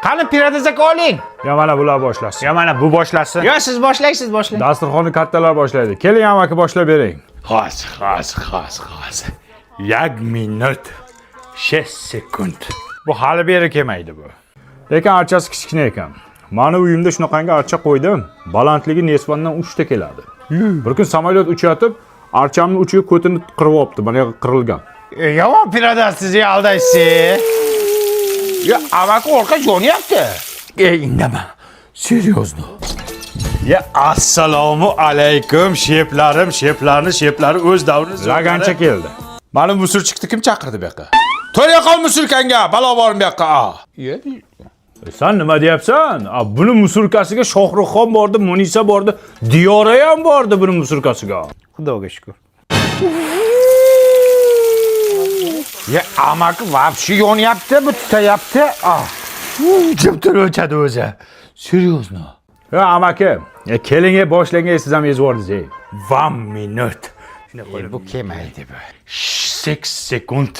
Qani piradazak oling. Ya mana bular boshlasın. Ya mana bu boshlasın. Yo, siz boshlaysiz, boshlang. Dasturxonni kattalar boshlaydi. Keling amaki boshlab bering. Hozir. 1 minut 6 sekund. Bu hali beri kelmaydi bu. Lekin archasi kichkina ekan. Mani uyimda shunaqangi archa qo'ydim. Balandligi nesbondan 3 ta keladi. Bir kun samolyot uchayotib, archamning uchiga ko'tini qirib olibdi. Mana qirilgan. Yomon piradaz sizni aldaysiz. Ya, amaki orqa yonyapti. Indama. Серьезно. Ya assalomu alaykum sheplarni o'z davrini Lagancha keldi. Mani musurchiqni kim chaqirdi bu yoqqa? To'ya qol musurkanga, balo borim bu yoqqa. Sen nima deyapsan? Buni musurkasiga Shohruxxon bordi, Munisa bordi, Diyora ham bordi buni musurkasiga. Xudoga shukr. Ya amaki vapshi yonyapti, bu tutayapti. Jimtir o'chadi o'zi. Серьезно. Ya amaki, keling boshlangan siz ham ezib yubordingiz. 1 minut. Bu kelmaydi bu. 8 sekund.